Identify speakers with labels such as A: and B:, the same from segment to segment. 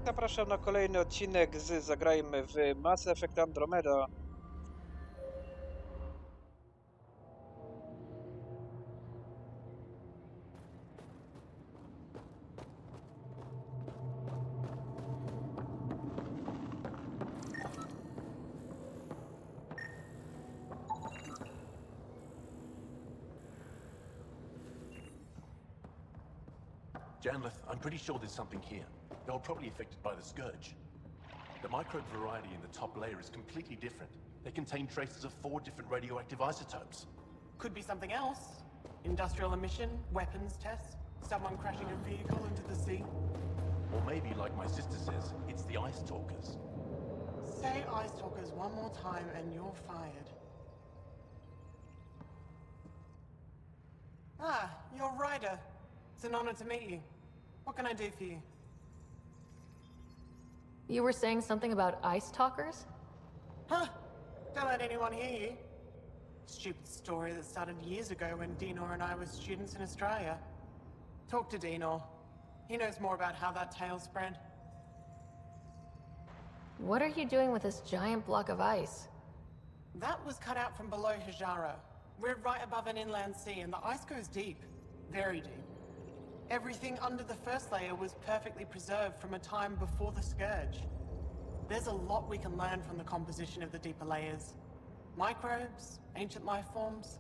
A: Zapraszam na kolejny odcinek z Zagrajmy w Mass Effect Andromeda.
B: Janlith, I'm pretty sure there's something here. They were probably affected by the Scourge. The microbe variety in the top layer is completely different. They contain traces of 4 different radioactive isotopes.
C: Could be something else. Industrial emission, weapons tests, someone crashing a vehicle into the sea.
B: Or maybe, like my sister says, it's the Ice Talkers.
C: Say Ice Talkers one more time and you're fired. Ah, you're Ryder. It's an honor to meet you. What can I do for you?
D: You were saying something about ice talkers?
C: Huh? Don't let anyone hear you. Stupid story that started years ago when Dinor and I were students in Australia. Talk to Dinor. He knows more about how that tale spread.
D: What are you doing with this giant block of ice?
C: That was cut out from below Hijara. We're right above an inland sea and the ice goes deep. Very deep. Everything under the first layer was perfectly preserved from a time before the Scourge. There's a lot we can learn from the composition of the deeper layers. Microbes, ancient life forms,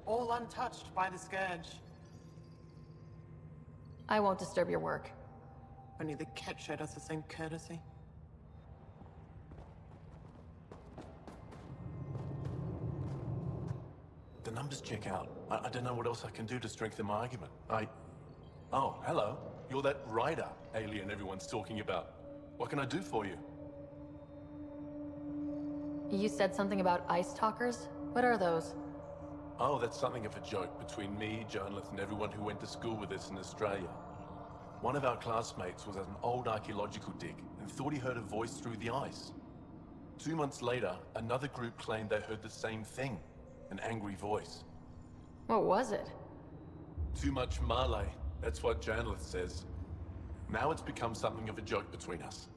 C: all untouched by the Scourge.
D: I won't disturb your work.
C: Only the Ket showed us the same courtesy.
B: The numbers check out. I don't know what else I can do to strengthen my argument. Oh, hello. You're that Ryder alien everyone's talking about. What can I do for you?
D: You said something about ice talkers? What are those?
B: Oh, that's something of a joke between me, Janlith, and everyone who went to school with us in Australia. One of our classmates was at an old archaeological dig and thought he heard a voice through the ice. 2 months later, another group claimed they heard the same thing, an angry voice.
D: What was it?
B: Too much Malay, that's what Janlith says. Now it's become something of a joke between us.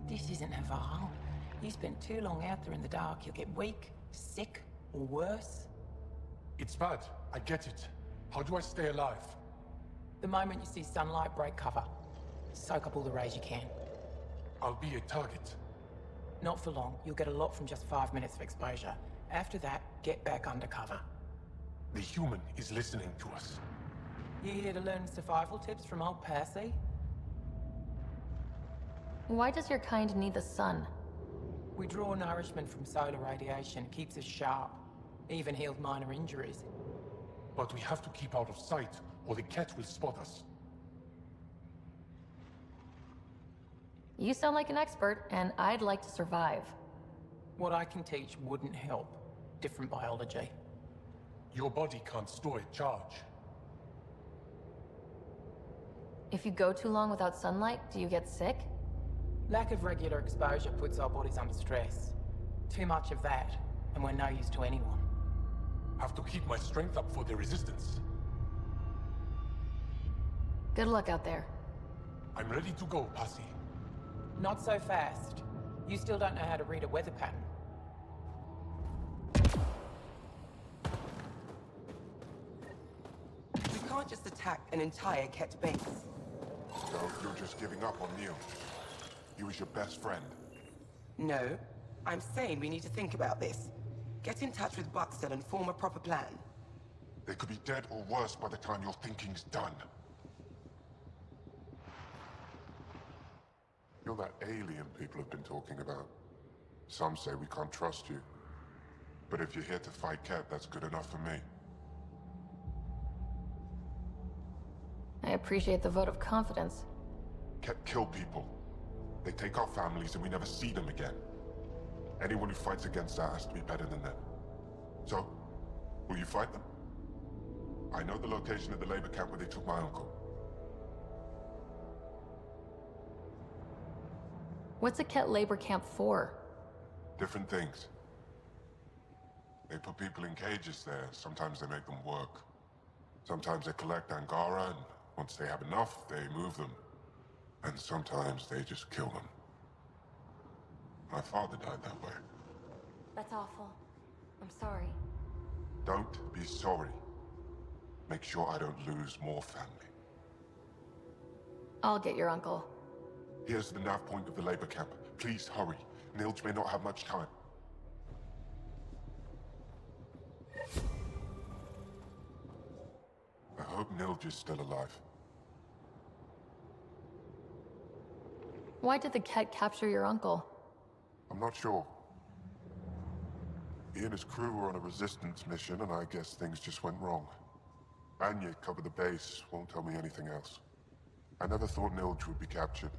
E: This isn't Haval. You spent too long out there in the dark. You'll get weak, sick, or worse.
F: It's bad. I get it. How do I stay alive?
E: The moment you see sunlight, break cover. Soak up all the rays you can.
F: I'll be a target.
E: Not for long. You'll get a lot from just 5 minutes of exposure. After that, get back under cover.
F: The human is listening to us.
E: You here to learn survival tips from old Percy?
D: Why does your kind need the sun?
E: We draw nourishment from solar radiation. Keeps us sharp. Even heals minor injuries.
F: But we have to keep out of sight, or the cat will spot us.
D: You sound like an expert, and I'd like to survive.
E: What I can teach wouldn't help. Different biology.
F: Your body can't store a charge.
D: If you go too long without sunlight, do you get sick?
E: Lack of regular exposure puts our bodies under stress. Too much of that, and we're no use to anyone.
F: Have to keep my strength up for the resistance.
D: Good luck out there.
F: I'm ready to go, Passy.
E: Not so fast. You still don't know how to read a weather pattern.
G: We can't just attack an entire Ket base. So you're just giving up on Neil. He was your best friend.
E: No. I'm saying we need to think about this. Get in touch with Buxton and form a proper plan.
G: They could be dead or worse by the time your thinking's done. You're that alien people have been talking about. Some say we can't trust you. But if you're here to fight Ket, that's good enough for me.
D: I appreciate the vote of confidence.
G: Ket kill people. They take our families and we never see them again. Anyone who fights against that has to be better than them. So, will you fight them? I know the location of the labor camp where they took my uncle.
D: What's a Ket labor camp for?
G: Different things. They put people in cages there. Sometimes they make them work. Sometimes they collect Angara, and once they have enough, they move them. And sometimes they just kill them. My father died that way.
D: That's awful. I'm sorry.
G: Don't be sorry. Make sure I don't lose more family.
D: I'll get your uncle.
G: Here's the nav point of the labor camp. Please hurry. Nilj may not have much time. I hope Nilj is still alive.
D: Why did the Ket capture your uncle?
G: I'm not sure. He and his crew were on a resistance mission, and I guess things just went wrong. Anya covered the base, won't tell me anything else. I never thought Nilj would be captured.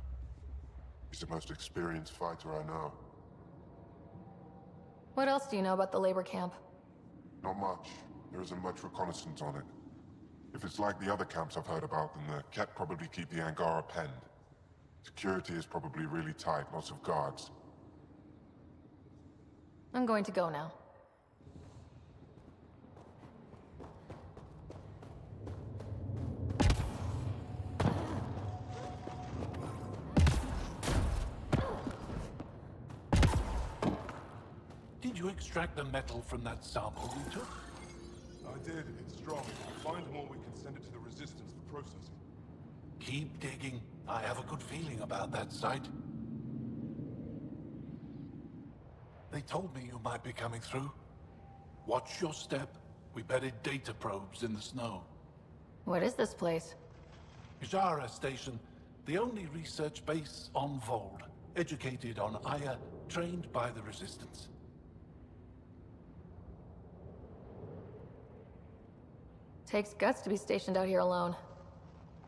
G: He's the most experienced fighter I know.
D: What else do you know about the labor camp?
G: Not much. There isn't much reconnaissance on it. If it's like the other camps I've heard about, then the Ket probably keep the Angara penned. Security is probably really tight, lots of guards.
D: I'm going to go now.
F: Did you extract the metal from that sample you took?
G: I did. It's strong. Find more, we can send it to the Resistance for processing.
F: Keep digging. I have a good feeling about that site. They told me you might be coming through. Watch your step. We buried data probes in the snow.
D: What is this place?
F: Hijara Station, the only research base on Vold. Educated on Aya, trained by the Resistance.
D: Takes guts to be stationed out here alone.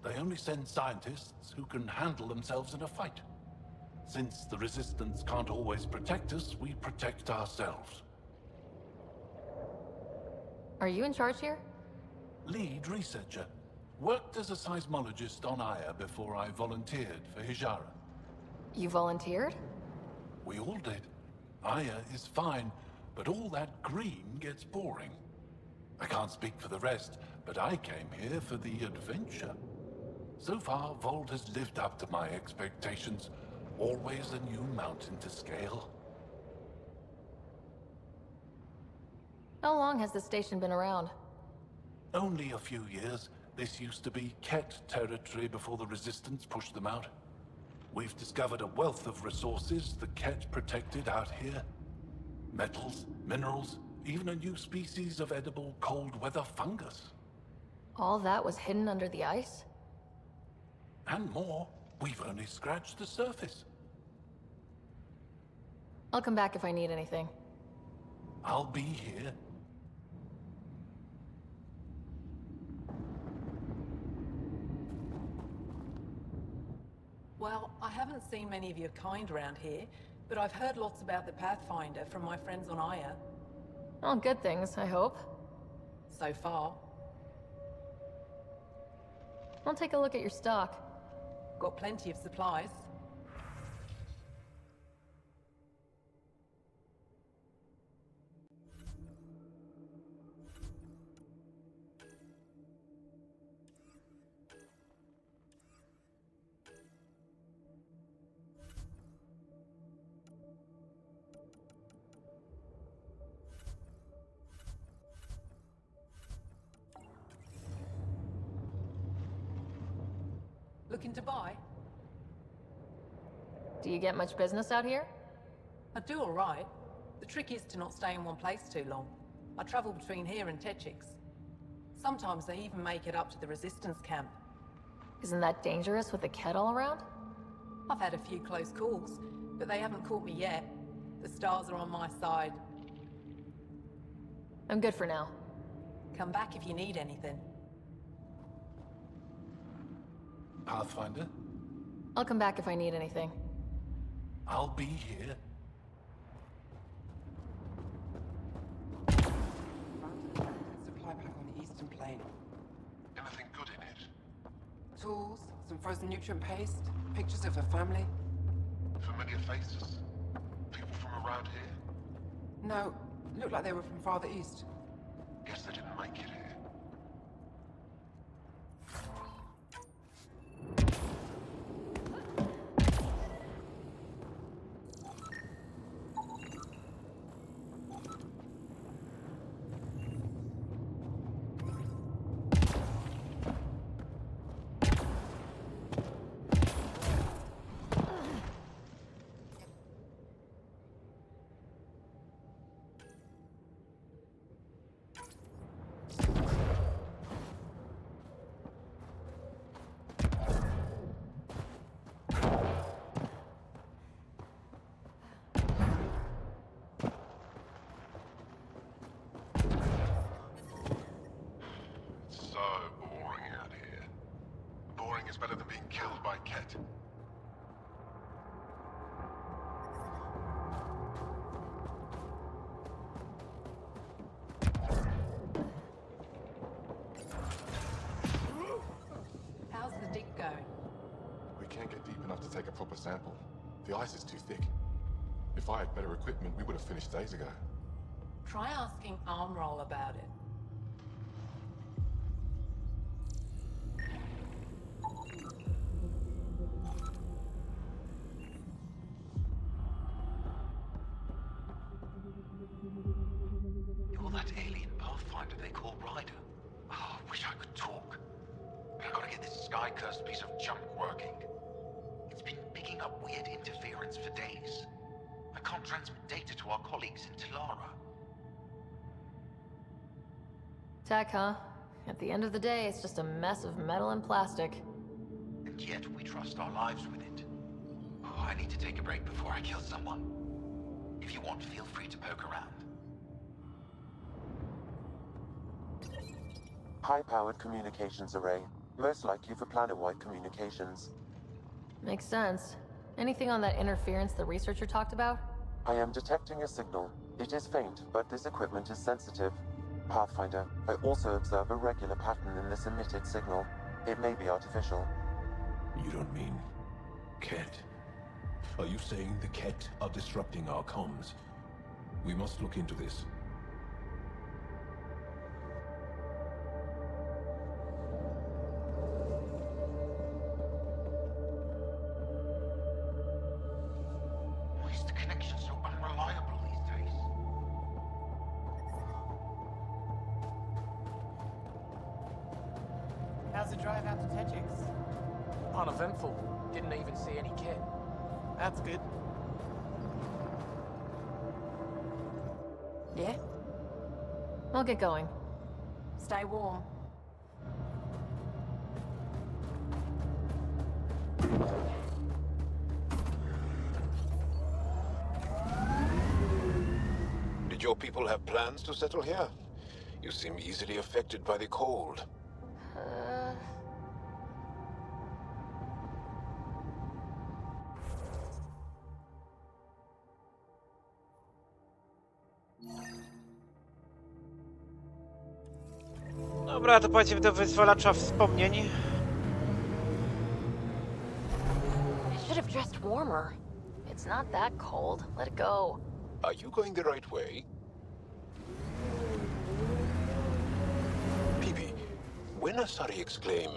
F: They only send scientists who can handle themselves in a fight. Since the Resistance can't always protect us, we protect ourselves.
D: Are you in charge here?
F: Lead researcher. Worked as a seismologist on Aya before I volunteered for Hijara.
D: You volunteered?
F: We all did. Aya is fine, but all that green gets boring. I can't speak for the rest, but I came here for the adventure. So far, Vold has lived up to my expectations. Always a new mountain to scale.
D: How long has this station been around?
F: Only a few years. This used to be Ket territory before the Resistance pushed them out. We've discovered a wealth of resources the Ket protected out here. Metals, minerals, even a new species of edible cold weather fungus.
D: All that was hidden under the ice?
F: And more. We've only scratched the surface.
D: I'll come back if I need anything.
F: I'll be here.
H: Well, I haven't seen many of your kind around here, but I've heard lots about the Pathfinder from my friends on Aya.
D: All good things, I hope.
H: So far.
D: I'll take a look at your stock.
H: Got plenty of supplies. Looking to buy?
D: Do you get much business out here?
H: I do all right. The trick is to not stay in one place too long. I travel between here and Techix. Sometimes they even make it up to the resistance camp.
D: Isn't that dangerous with a kettle around?
H: I've had a few close calls, but they haven't caught me yet. The stars are on my side.
D: I'm good for now.
H: Come back if you need anything.
F: Pathfinder,
D: I'll come back if I need anything.
F: I'll be here.
I: Supply pack on the eastern plain.
G: Anything good in it?
I: Tools, some frozen nutrient paste, pictures of her family.
G: Familiar faces? People from around here?
I: No, looked like they were from farther east.
G: Guess they didn't make it here. So boring out here. Boring is better than being killed by Ket.
H: How's the dig going?
J: We can't get deep enough to take a proper sample. The ice is too thick. If I had better equipment, we would have finished days ago.
H: Try asking Armroll about it.
K: You're that alien Pathfinder they call Ryder. Oh, I wish I could talk. But I gotta get this sky-cursed piece of junk working. It's been picking up weird interference for days. I can't transmit data to our colleagues in Talara.
D: Tech, huh? At the end of the day, it's just a mess of metal and plastic.
K: And yet we trust our lives with it. Oh, I need to take a break before I kill someone. If you want, feel free to poke around.
L: High-powered communications array. Most likely for planet-wide communications.
D: Makes sense. Anything on that interference the researcher talked about?
L: I am detecting a signal. It is faint, but this equipment is sensitive. Pathfinder, I also observe a regular pattern in this emitted signal. It may be artificial.
M: You don't mean Ket? Are you saying the Ket are disrupting our comms? We must look into this.
K: Why is the connection so unreliable these days?
C: How's the drive out to Techix?
N: Uneventful. Didn't even see any kit.
C: That's good.
E: Yeah?
D: I'll get going.
E: Stay warm.
O: Did your people have plans to settle here? You seem easily affected by the cold.
A: Dobra, to pojedziemy do wyzwalacza wspomnień.
D: I should have dressed warmer. It's not that cold. Let it go.
O: Are you going the right way? Peepee, when Asari exclaim,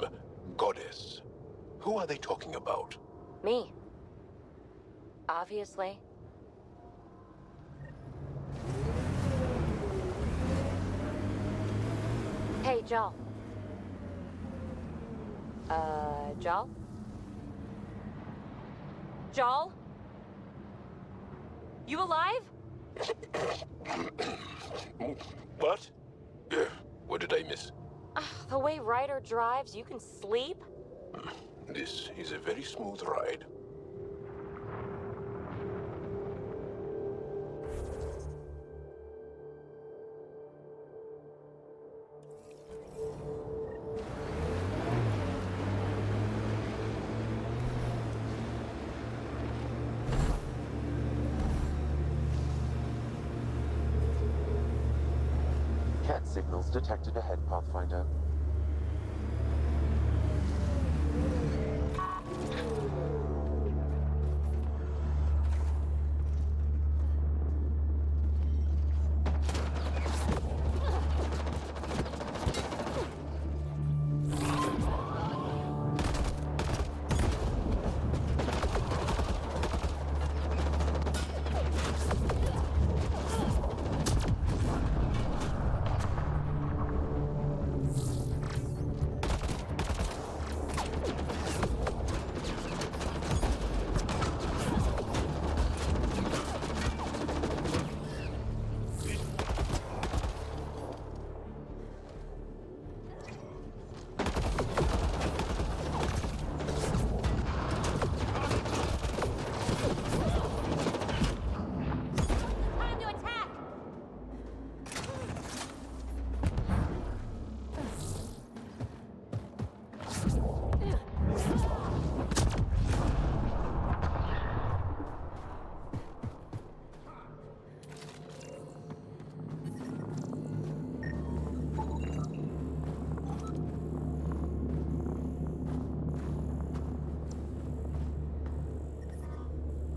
O: goddess, who are they talking about?
D: Me. Obviously. Hey, Jal. Jal? Jal? You alive?
O: What? What did I miss?
D: The way Ryder drives, you can sleep?
O: This is a very smooth ride.
L: Cat signals detected ahead, Pathfinder.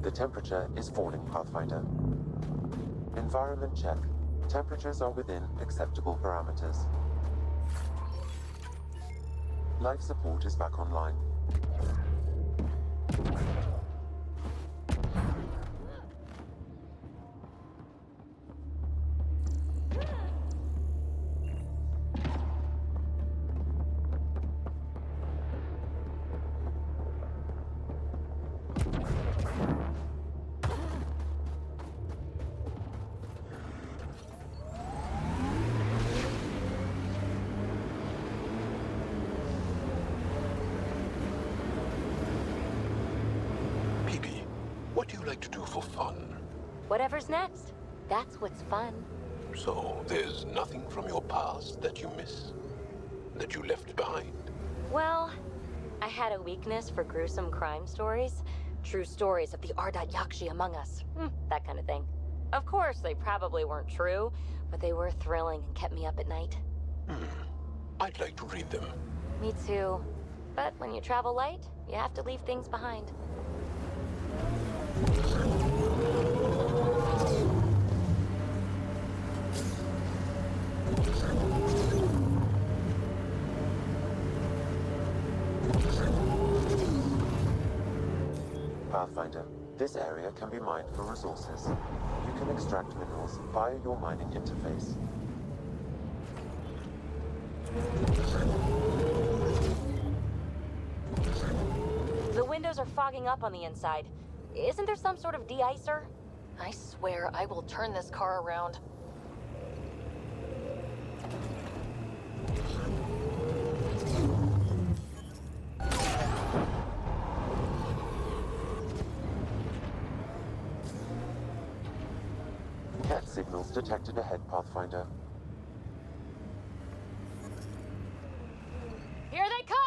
L: The temperature is falling, Pathfinder. Environment check. Temperatures are within acceptable parameters. Life support is back online.
O: What do you like to do for fun?
D: Whatever's next. That's what's fun.
O: So, there's nothing from your past that you miss? That you left behind?
D: Well, I had a weakness for gruesome crime stories. True stories of the Ardat Yakshi among us. That kind of thing. Of course, they probably weren't true, but they were thrilling and kept me up at night.
O: I'd like to read them.
D: Me too. But when you travel light, you have to leave things behind.
L: Pathfinder, this area can be mined for resources. You can extract minerals via your mining interface.
D: The windows are fogging up on the inside. Isn't there some sort of de-icer? I swear I will turn this car around.
L: Cat signals detected ahead, Pathfinder.
D: Here they come!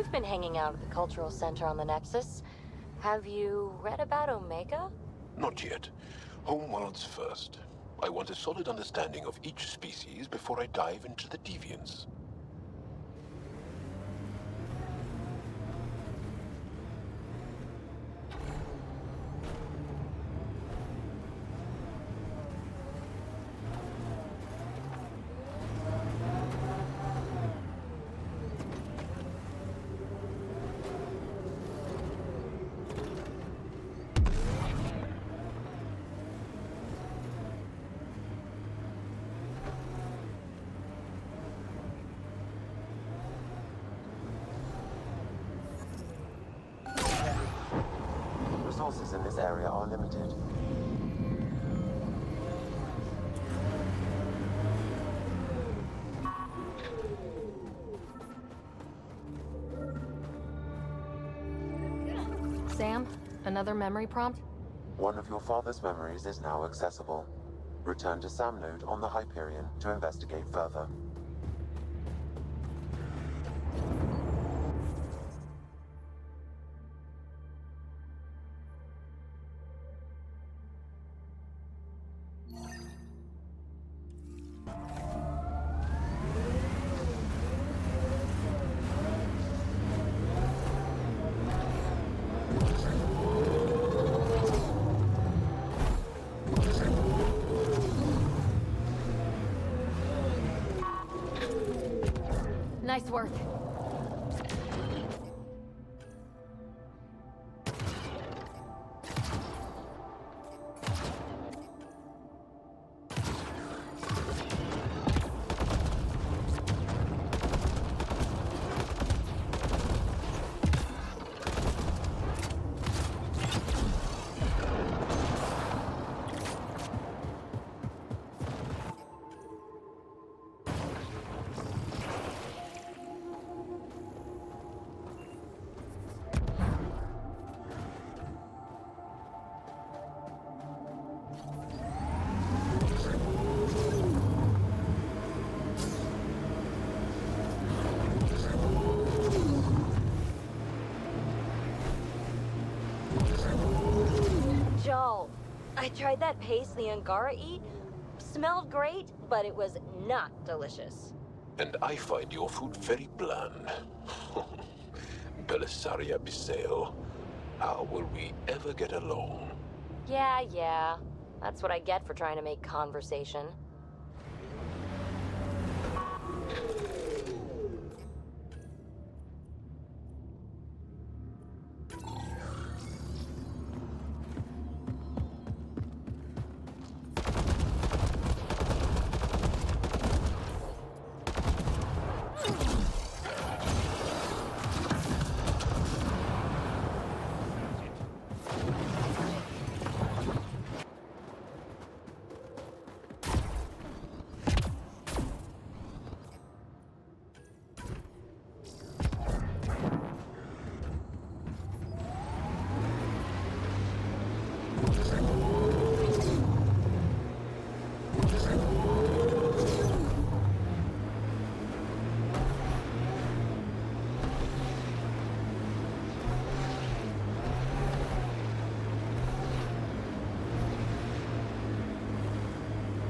D: you've been hanging out at the cultural center on the Nexus. Have you read about Omega?
O: Not yet. Homeworlds first. I want a solid understanding of each species before I dive into the deviants.
L: Resources in this area are limited.
P: Sam, another memory prompt?
L: One of your father's memories is now accessible. Return to Sam node on the Hyperion to investigate further.
P: Nice work.
D: Joel, I tried that paste the Angara eat. Smelled great, but it was not delicious.
O: And I find your food very bland. Belisaria Biseo, how will we ever get along?
D: Yeah. That's what I get for trying to make conversation.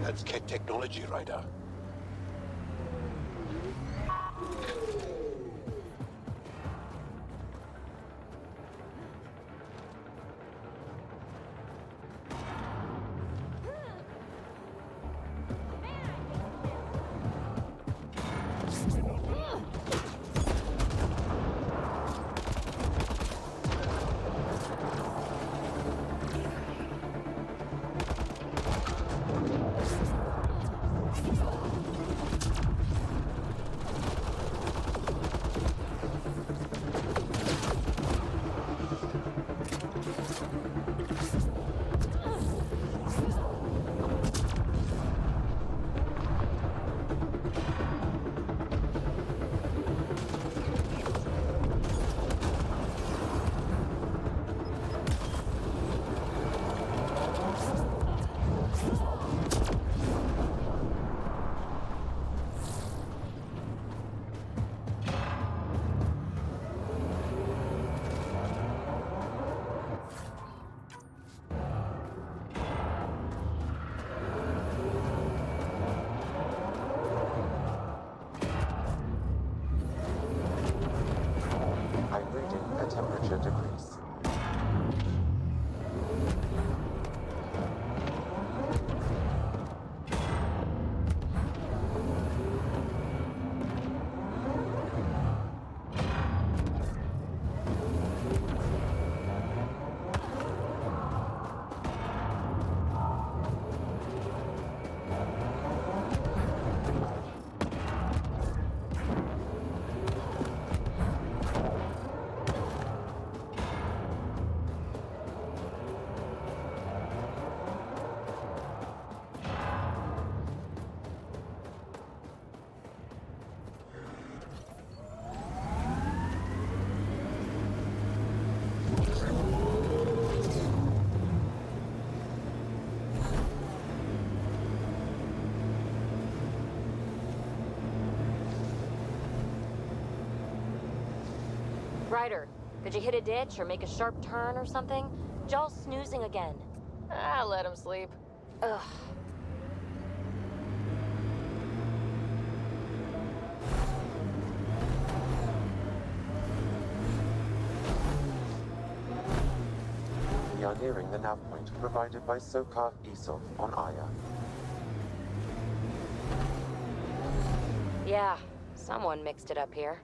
O: That's Ket technology, Ryder.
L: the temperature decrease.
D: Ryder, could you hit a ditch or make a sharp turn or something? Jaw's snoozing again.
P: Ah, let him sleep.
D: Ugh.
L: We are nearing the nav point provided by Sokar Isov on Aya.
D: Yeah, someone mixed it up here.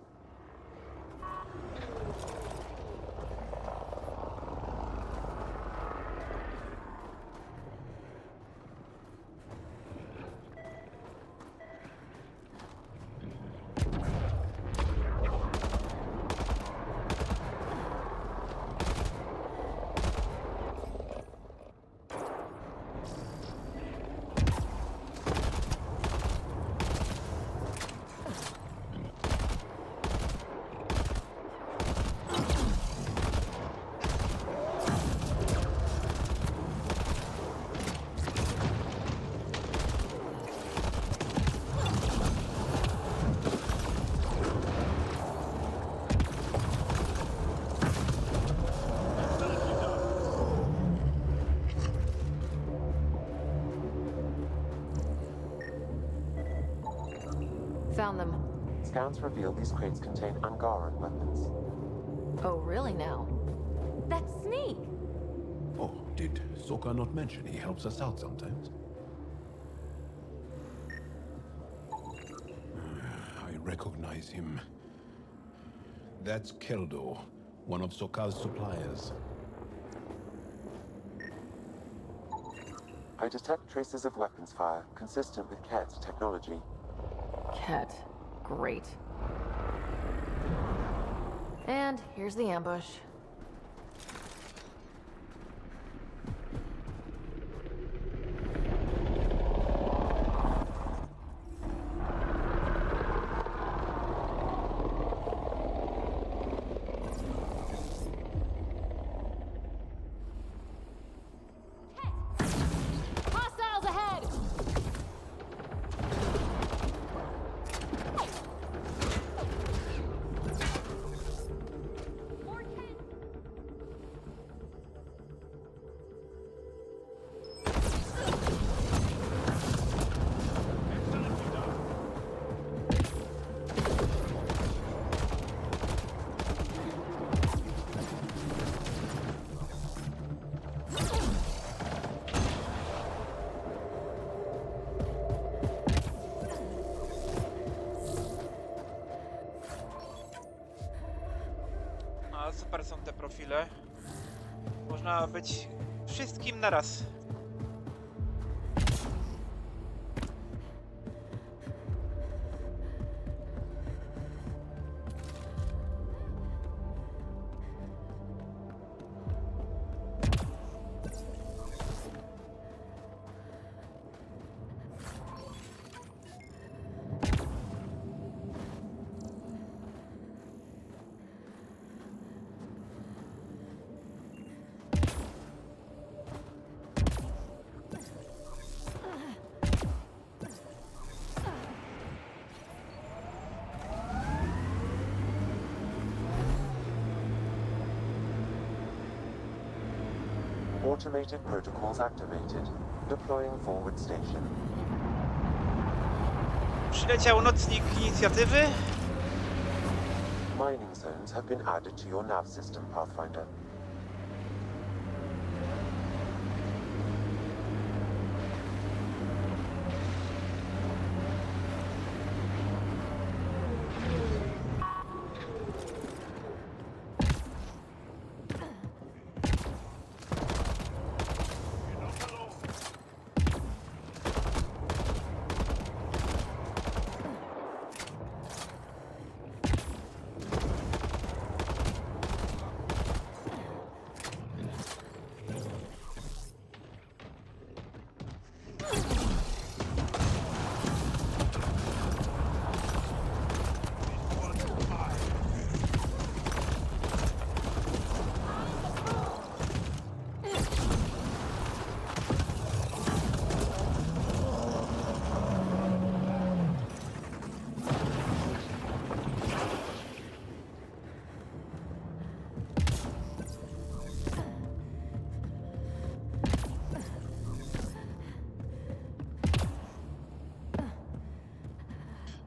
P: Found them.
L: Scans reveal these crates contain Angaran weapons.
P: Oh, really now?
D: That's Snake!
M: Oh, did Sokar not mention he helps us out sometimes? I recognize him. That's Keldo, one of Sokar's suppliers.
L: I detect traces of weapons fire consistent with Ket's technology.
P: Ket. Great. And here's the ambush.
D: Hostiles ahead!
A: No, super są te profile. Można być wszystkim naraz.
L: Automated protocols activated. Deploying forward station.
A: Przyleciał nocnik inicjatywy.
L: Mining zones have been added to your nav system, Pathfinder.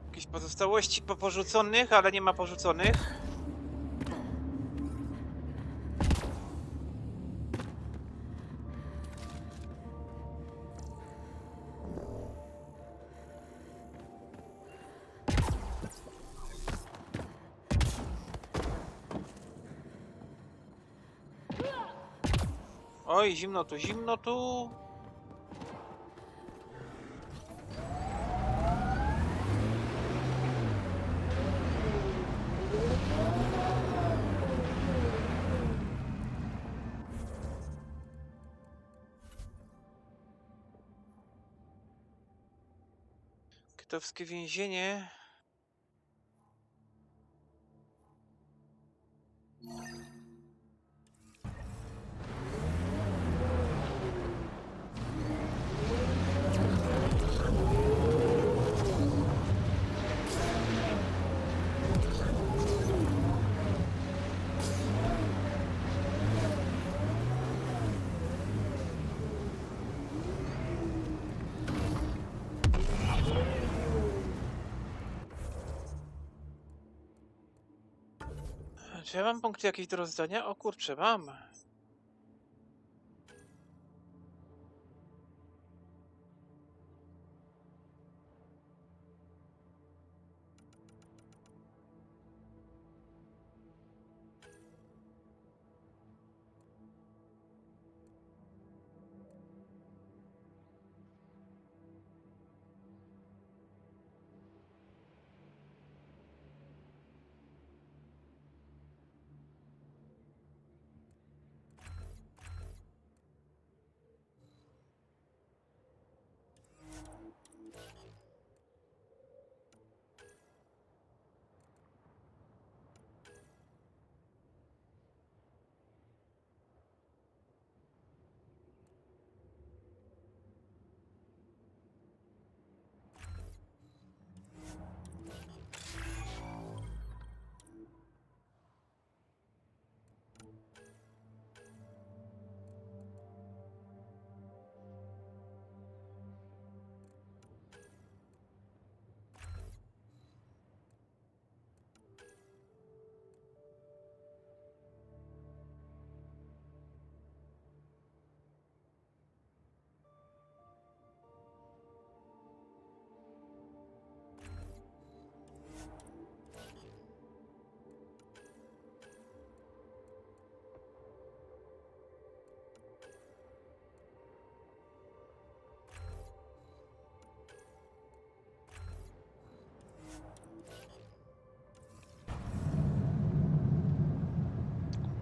A: Jakieś pozostałości po porzuconych, ale nie ma porzuconych. Oj, zimno tu, zimno tu. Kitowskie więzienie. Czy ja mam punkty jakieś do rozdania? O kurczę, mam.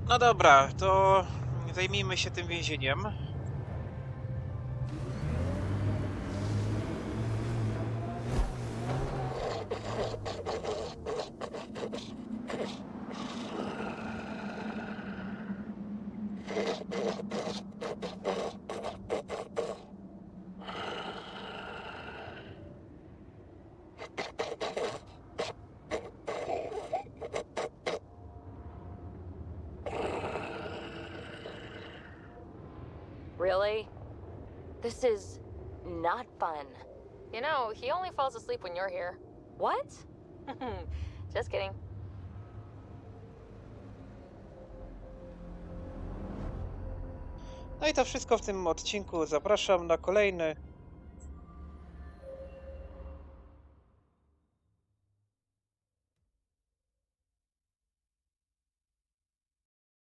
A: No dobra, to zajmijmy się tym więzieniem.
D: Really? This is not fun.
P: You know, he only falls asleep when you're here.
D: What?
P: Just kidding.
A: No i to wszystko w tym odcinku. Zapraszam na kolejny.